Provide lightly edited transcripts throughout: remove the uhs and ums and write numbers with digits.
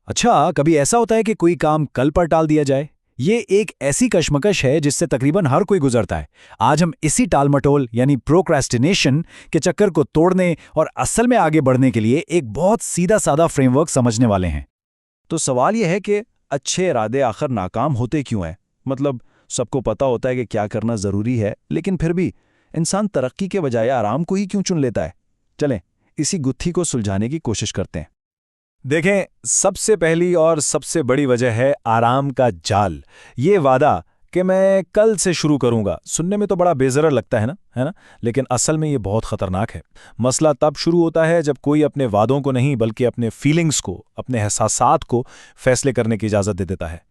अच्छा, कभी ऐसा होता है कि कोई काम कल पर टाल दिया जाए? ये एक ऐसी कशमकश है जिससे तकरीबन हर कोई गुजरता है। आज हम इसी टालमटोल यानी प्रोक्रेस्टिनेशन के चक्कर को तोड़ने और असल में आगे बढ़ने के लिए एक बहुत सीधा साधा फ्रेमवर्क समझने वाले हैं। तो सवाल यह है कि अच्छे इरादे आखिर नाकाम होते क्यों हैं? मतलब सबको पता होता है कि क्या करना ज़रूरी है, लेकिन फिर भी इंसान तरक्की के बजाय आराम को ही क्यों चुन लेता है? चलें, इसी गुत्थी को सुलझाने की कोशिश करते हैं। देखें, सबसे पहली और सबसे बड़ी वजह है आराम का जाल। ये वादा कि मैं कल से शुरू करूंगा सुनने में तो बड़ा बेज़रर लगता है ना, लेकिन असल में ये बहुत खतरनाक है। मसला तब शुरू होता है जब कोई अपने वादों को नहीं बल्कि अपने फीलिंग्स को, अपने एहसासात को फैसले करने की इजाज़त दे देता है।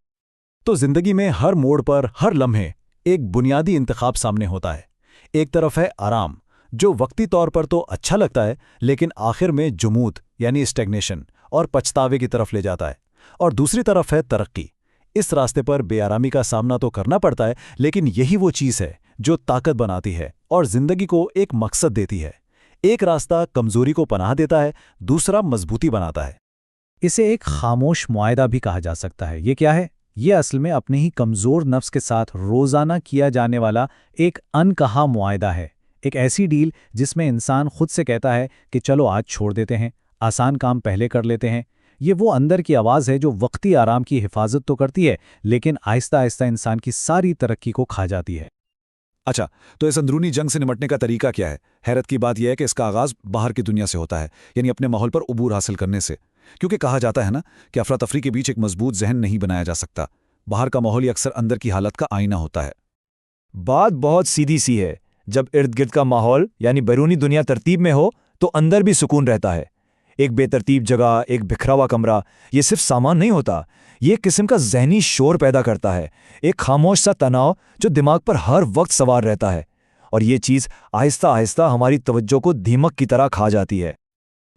तो जिंदगी में हर मोड़ पर, हर लम्हे एक बुनियादी इंतखाब सामने होता है। एक तरफ है आराम, जो वक्ती तौर पर तो अच्छा लगता है, लेकिन आखिर में जुमूद यानी स्टैग्नेशन और पछतावे की तरफ ले जाता है। और दूसरी तरफ है तरक्की। इस रास्ते पर बेआरामी का सामना तो करना पड़ता है, लेकिन यही वो चीज़ है जो ताकत बनाती है और जिंदगी को एक मकसद देती है। एक रास्ता कमजोरी को पनाह देता है, दूसरा मजबूती बनाता है। इसे एक खामोश मुआहदा भी कहा जा सकता है। ये क्या है? ये असल में अपने ही कमज़ोर नफ्स के साथ रोज़ाना किया जाने वाला एक अनकहा मुआहदा है। एक ऐसी डील जिसमें इंसान खुद से कहता है कि चलो आज छोड़ देते हैं, आसान काम पहले कर लेते हैं। ये वो अंदर की आवाज़ है जो वक्ती आराम की हिफाजत तो करती है, लेकिन आहिस्ता आहिस्ता इंसान की सारी तरक्की को खा जाती है। अच्छा, तो इस अंदरूनी जंग से निपटने का तरीका क्या है? हैरत की बात यह है कि इसका आगाज़ बाहर की दुनिया से होता है, यानी अपने माहौल पर उबूर हासिल करने से। क्योंकि कहा जाता है ना कि अफरा तफरी के बीच एक मजबूत जहन नहीं बनाया जा सकता। बाहर का माहौल ही अक्सर अंदर की हालत का आईना होता है। बात बहुत सीधी सी है। जब इर्द गिर्द का माहौल यानी बैरूनी दुनिया तरतीब में हो तो अंदर भी सुकून रहता है। एक बेतरतीब जगह, एक बिखरा हुआ कमरा, ये सिर्फ सामान नहीं होता, ये एक किस्म का जहनी शोर पैदा करता है, एक खामोश सा तनाव जो दिमाग पर हर वक्त सवार रहता है। और ये चीज़ आहिस्ता आहिस्ता हमारी तवज्जो को दीमक की तरह खा जाती है।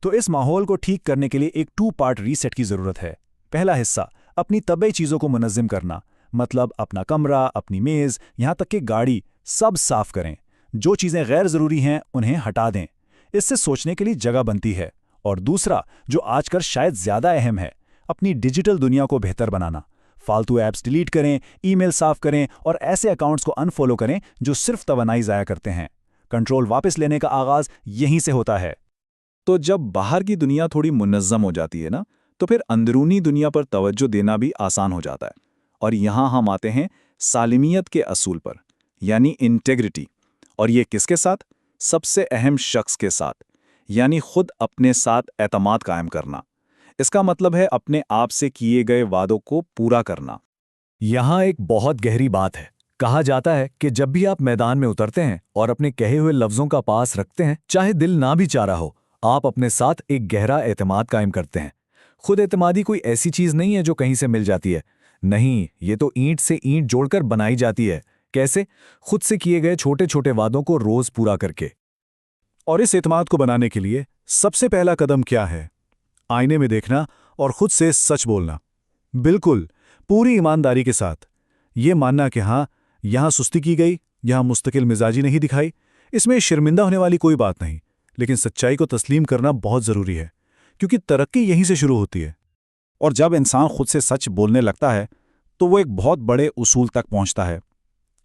तो इस माहौल को ठीक करने के लिए एक 2 पार्ट रीसेट की ज़रूरत है। पहला हिस्सा, अपनी तबई चीज़ों को मुनज़्ज़म करना, मतलब अपना कमरा, अपनी मेज़, यहाँ तक कि गाड़ी, सब साफ करें। जो चीज़ें गैर ज़रूरी हैं उन्हें हटा दें। इससे सोचने के लिए जगह बनती है। और दूसरा, जो आजकल शायद ज़्यादा अहम है, अपनी डिजिटल दुनिया को बेहतर बनाना। फालतू ऐप्स डिलीट करें, ईमेल साफ करें और ऐसे अकाउंट्स को अनफॉलो करें जो सिर्फ तवानाई ज़ाया करते हैं। कंट्रोल वापस लेने का आगाज़ यहीं से होता है। तो जब बाहर की दुनिया थोड़ी मुनज़्ज़म हो जाती है ना, तो फिर अंदरूनी दुनिया पर तवज्जो देना भी आसान हो जाता है। और यहाँ हम आते हैं सालिमियत के असूल पर, यानी इंटेग्रिटी। और ये किसके साथ? सबसे अहम शख्स के साथ, यानी खुद अपने साथ एतमाद कायम करना। इसका मतलब है अपने आप से किए गए वादों को पूरा करना। यहाँ एक बहुत गहरी बात है। कहा जाता है कि जब भी आप मैदान में उतरते हैं और अपने कहे हुए लफ्ज़ों का पास रखते हैं, चाहे दिल ना भी चाह रहा हो, आप अपने साथ एक गहरा एतमाद कायम करते हैं। खुद एतमादी कोई ऐसी चीज़ नहीं है जो कहीं से मिल जाती है। नहीं, ये तो ईंट से ईंट जोड़कर बनाई जाती है। कैसे? खुद से किए गए छोटे छोटे वादों को रोज़ पूरा करके। और इस एतमाद को बनाने के लिए सबसे पहला कदम क्या है? आईने में देखना और खुद से सच बोलना, बिल्कुल पूरी ईमानदारी के साथ। ये मानना कि हाँ, यहाँ सुस्ती की गई, यहाँ मुस्तकिल मिजाजी नहीं दिखाई, इसमें शर्मिंदा होने वाली कोई बात नहीं, लेकिन सच्चाई को तस्लीम करना बहुत ज़रूरी है, क्योंकि तरक्की यहीं से शुरू होती है। और जब इंसान खुद से सच बोलने लगता है तो वो एक बहुत बड़े उसूल तक पहुंचता है,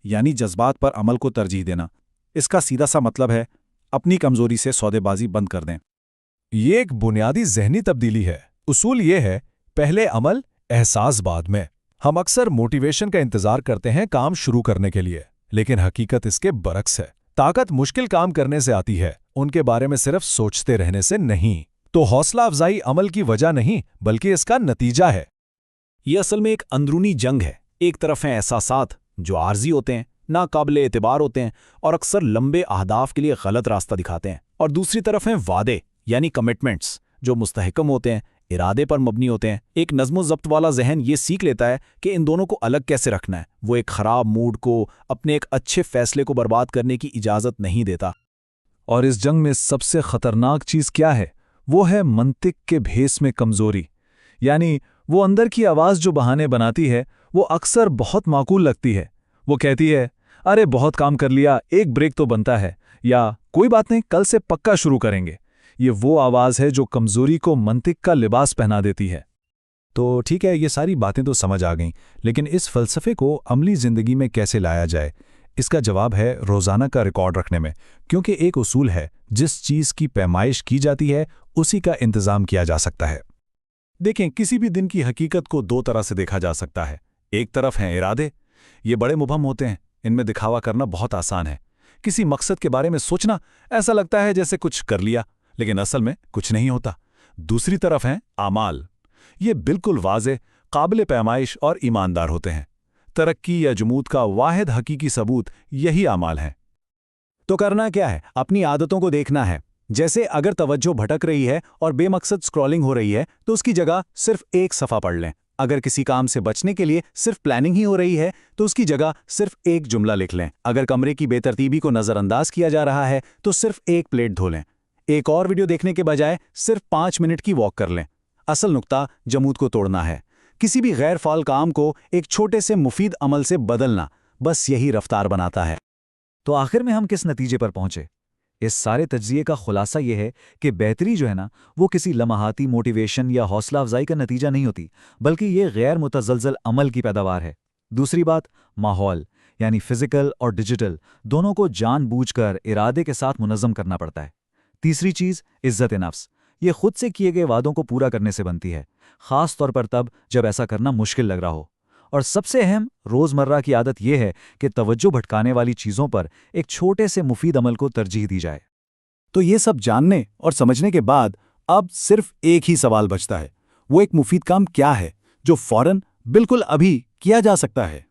यानी जज्बात पर अमल को तरजीह देना। इसका सीधा सा मतलब है अपनी कमजोरी से सौदेबाजी बंद कर दें। ये एक बुनियादी ज़हनी तब्दीली है। उसूल ये है, पहले अमल, एहसास बाद में। हम अक्सर मोटिवेशन का इंतजार करते हैं काम शुरू करने के लिए, लेकिन हकीकत इसके बरक्स है। ताकत मुश्किल काम करने से आती है, उनके बारे में सिर्फ सोचते रहने से नहीं। तो हौसला अफजाई अमल की वजह नहीं, बल्कि इसका नतीजा है। यह असल में एक अंदरूनी जंग है। एक तरफ हैं एहसासात जो आर्जी होते हैं, नाकाबिले एतबार होते हैं और अक्सर लंबे अहदाफ के लिए गलत रास्ता दिखाते हैं। और दूसरी तरफ हैं वादे यानी कमिटमेंट्स जो मुस्तहकम होते हैं, इरादे पर मबनी होते हैं। एक नज़्म ज़ब्त वाला जहन ये सीख लेता है कि इन दोनों को अलग कैसे रखना है। वो एक ख़राब मूड को अपने एक अच्छे फैसले को बर्बाद करने की इजाज़त नहीं देता। और इस जंग में सबसे ख़तरनाक चीज़ क्या है? वो है मंतिक के भेस में कमज़ोरी। यानी वो अंदर की आवाज़ जो बहाने बनाती है, वो अक्सर बहुत माकूल लगती है। वो कहती है, अरे बहुत काम कर लिया, एक ब्रेक तो बनता है, या कोई बात नहीं, कल से पक्का शुरू करेंगे। ये वो आवाज़ है जो कमज़ोरी को मंतिक का लिबास पहना देती है। तो ठीक है, ये सारी बातें तो समझ आ गईं, लेकिन इस फ़लसफ़े को अमली ज़िंदगी में कैसे लाया जाए? इसका जवाब है रोज़ाना का रिकॉर्ड रखने में, क्योंकि एक उसूल है, जिस चीज़ की पैमाइश की जाती है उसी का इंतज़ाम किया जा सकता है। देखें, किसी भी दिन की हकीकत को दो तरह से देखा जा सकता है। एक तरफ हैं इरादे, ये बड़े मुबहम होते हैं, इनमें दिखावा करना बहुत आसान है। किसी मकसद के बारे में सोचना ऐसा लगता है जैसे कुछ कर लिया, लेकिन असल में कुछ नहीं होता। दूसरी तरफ हैं आमाल, ये बिल्कुल वाज़े, काबिल पैमाइश और ईमानदार होते हैं। तरक्की या जमूद का वाहिद हकीकी सबूत यही आमाल हैं। तो करना क्या है? अपनी आदतों को देखना है। जैसे अगर तवज्जो भटक रही है और बेमकसद स्क्रॉलिंग हो रही है तो उसकी जगह सिर्फ एक सफ़ा पढ़ लें। अगर किसी काम से बचने के लिए सिर्फ प्लानिंग ही हो रही है तो उसकी जगह सिर्फ एक जुमला लिख लें। अगर कमरे की बेतरतीबी को नज़रअंदाज किया जा रहा है तो सिर्फ एक प्लेट धो लें। एक और वीडियो देखने के बजाय सिर्फ 5 मिनट की वॉक कर लें। असल नुक्ता जमूद को तोड़ना है। किसी भी गैर फाल काम को एक छोटे से मुफीद अमल से बदलना, बस यही रफ्तार बनाता है। तो आखिर में हम किस नतीजे पर पहुंचे? इस सारे तज्जिए का खुलासा यह है कि बेहतरी जो है ना, वो किसी लम्हाती मोटिवेशन या हौसला अफजाई का नतीजा नहीं होती, बल्कि ये गैर मुतज़लज़ल अमल की पैदावार है। दूसरी बात, माहौल यानी फिजिकल और डिजिटल दोनों को जानबूझकर इरादे के साथ मुनज़्ज़म करना पड़ता है। तीसरी चीज़, इज़्ज़त नफ्स, ये खुद से किए गए वादों को पूरा करने से बनती है, ख़ास तौर पर तब जब ऐसा करना मुश्किल लग रहा हो। और सबसे अहम रोज़मर्रा की आदत यह है कि तवज्जो भटकाने वाली चीज़ों पर एक छोटे से मुफीद अमल को तरजीह दी जाए। तो ये सब जानने और समझने के बाद अब सिर्फ एक ही सवाल बचता है, वो एक मुफीद काम क्या है जो फौरन बिल्कुल अभी किया जा सकता है।